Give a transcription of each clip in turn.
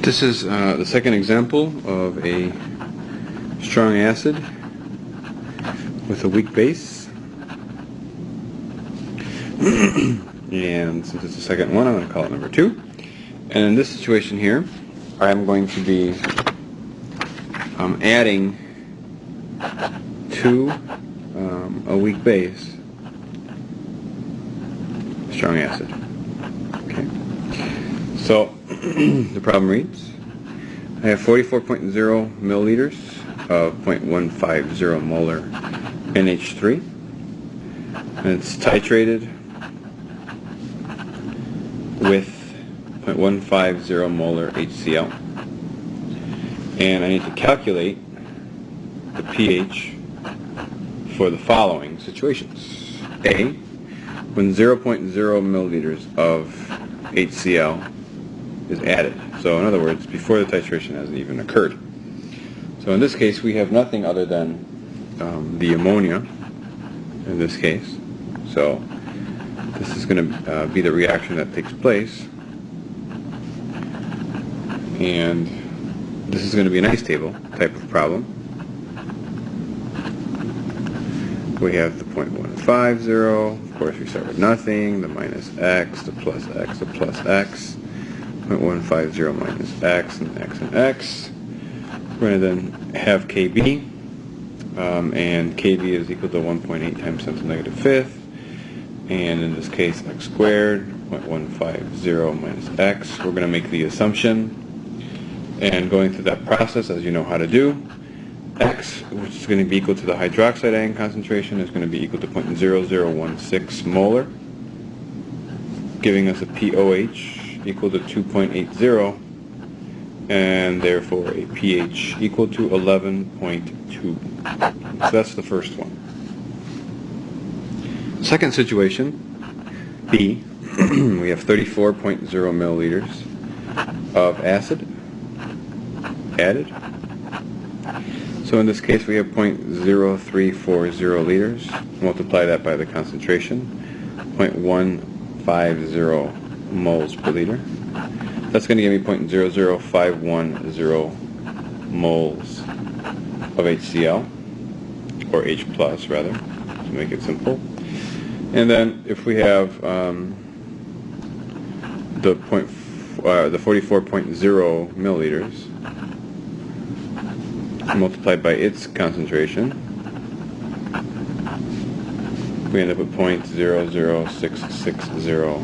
This is the second example of a strong acid with a weak base. And since it's the second one, I'm going to call it number 2. And in this situation here, I'm going to be adding to a weak base strong acid. Okay. So the problem reads, I have 44.0 milliliters of 0.150 molar NH3, and it's titrated with 0.150 molar HCl. And I need to calculate the pH for the following situations. A, when 0.0 milliliters of HCl is added. So in other words, before the titration hasn't even occurred. So in this case, we have nothing other than the ammonia in this case. So this is going to be the reaction that takes place. And this is going to be an ice table type of problem. We have the 0.150. Of course, we start with nothing. The minus x, the plus x, the plus x. 0.150 minus x and x and x. We're going to then have Kb, and Kb is equal to 1.8 times 10 to the negative fifth, and in this case x squared, 0.150 minus x. We're going to make the assumption, and going through that process, as you know how to do, x, which is going to be equal to the hydroxide ion concentration, is going to be equal to 0.0016 molar, giving us a pOH equal to 2.80, and therefore a pH equal to 11.2. So that's the first one. Second situation, B, we have 34.0 milliliters of acid added. So in this case we have 0.0340 liters. Multiply that by the concentration, 0.150 moles per liter. That's going to give me 0.00510 moles of HCl, or H plus rather, to make it simple. And then if we have the 44.0 milliliters multiplied by its concentration, we end up with 0.00660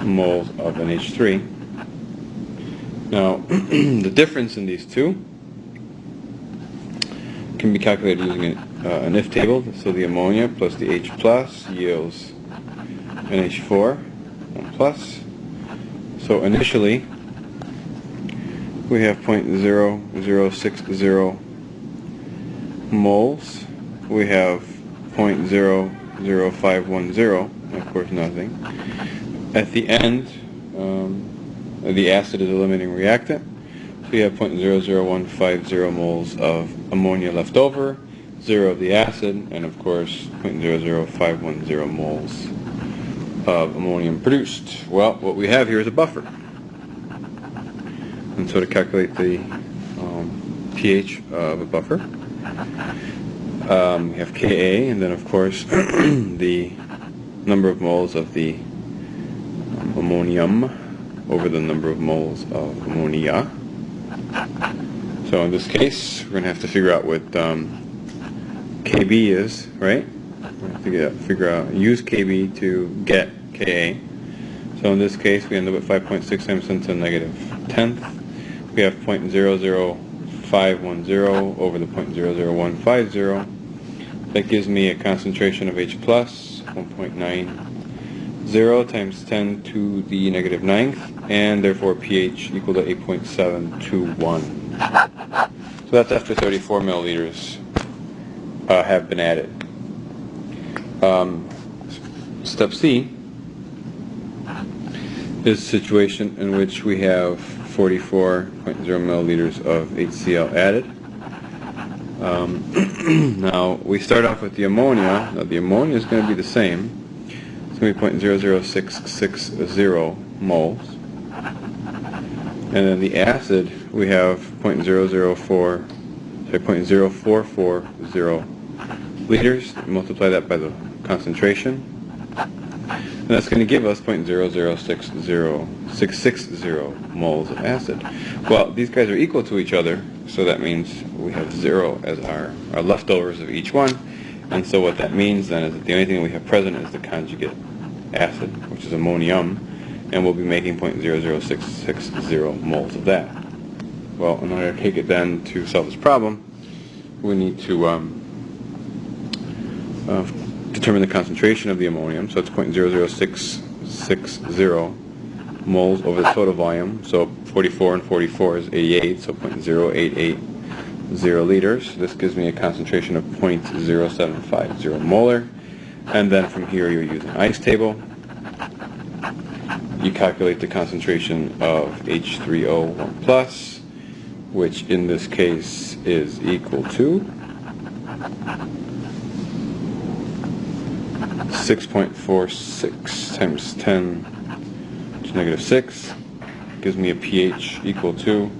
moles of NH3. Now, the difference in these two can be calculated using an if table. So the ammonia plus the H plus yields NH4, 1 plus. So initially, we have 0.0060 moles. We have 0.00510, of course nothing. At the end, the acid is a limiting reactant, so we have 0.00150 moles of ammonia left over, 0 of the acid, and of course 0.00510 moles of ammonium produced. Well, what we have here is a buffer. And so to calculate the pH of a buffer, we have Ka, and then of course the number of moles of the ammonium over the number of moles of ammonia. So in this case, we're going to have to figure out what Kb is, right? We're going to have to figure out, use Kb to get Ka. So in this case, we end up with 5.6 times 10 to the negative 10th. We have 0.00510 over the 0.00150. That gives me a concentration of H plus, 1.90 times 10 to the negative 9th, and therefore pH equal to 8.721. So that's after 34 milliliters have been added. Step C is a situation in which we have 44.0 milliliters of HCl added. Now we start off with the ammonia. Now the ammonia is going to be the same. It's going to be 0.00660 moles. And then the acid, we have 0.0440 liters. Multiply that by the concentration, and that's going to give us 0.0060 moles of acid. Well, these guys are equal to each other, so that means we have 0 as our leftovers of each one. And so what that means then is that the only thing we have present is the conjugate acid, which is ammonium, and we'll be making 0.00660 moles of that. Well, in order to take it then to solve this problem, we need to determine the concentration of the ammonium. So it's 0.00660 moles over the total volume. So 44 and 44 is 88, so 0.0880 liters. This gives me a concentration of 0.0750 molar. And then from here you're using ice table. You calculate the concentration of H3O1 plus, which in this case is equal to 6.46 times 10 to negative 6 gives me a pH equal to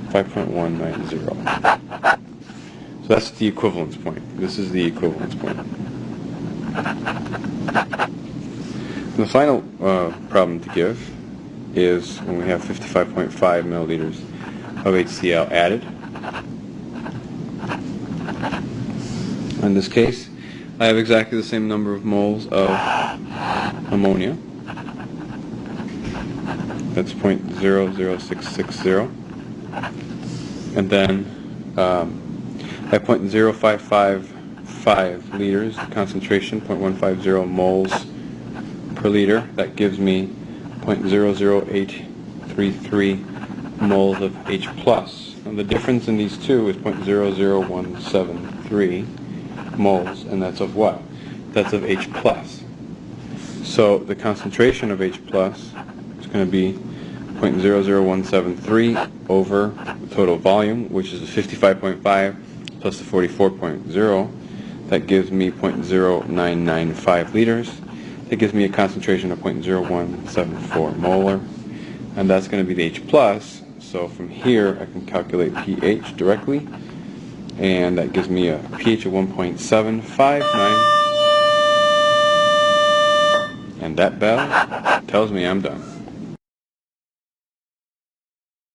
5.190. So that's the equivalence point. This is the equivalence point. The final problem to give is when we have 55.5 milliliters of HCl added. In this case, I have exactly the same number of moles of ammonia. That's 0.00660. And then I have 0.0555 liters concentration, 0.150 moles per liter. That gives me 0.00833 moles of H+. And the difference in these two is 0.00173 moles, and that's of what? That's of H+. So the concentration of H+ is going to be 0.00173 over the total volume, which is the 55.5 plus the 44.0. That gives me 0.0995 liters. That gives me a concentration of 0.0174 molar, and that's going to be the H+. So from here I can calculate pH directly, and that gives me a pH of 1.759, and that bell tells me I'm done.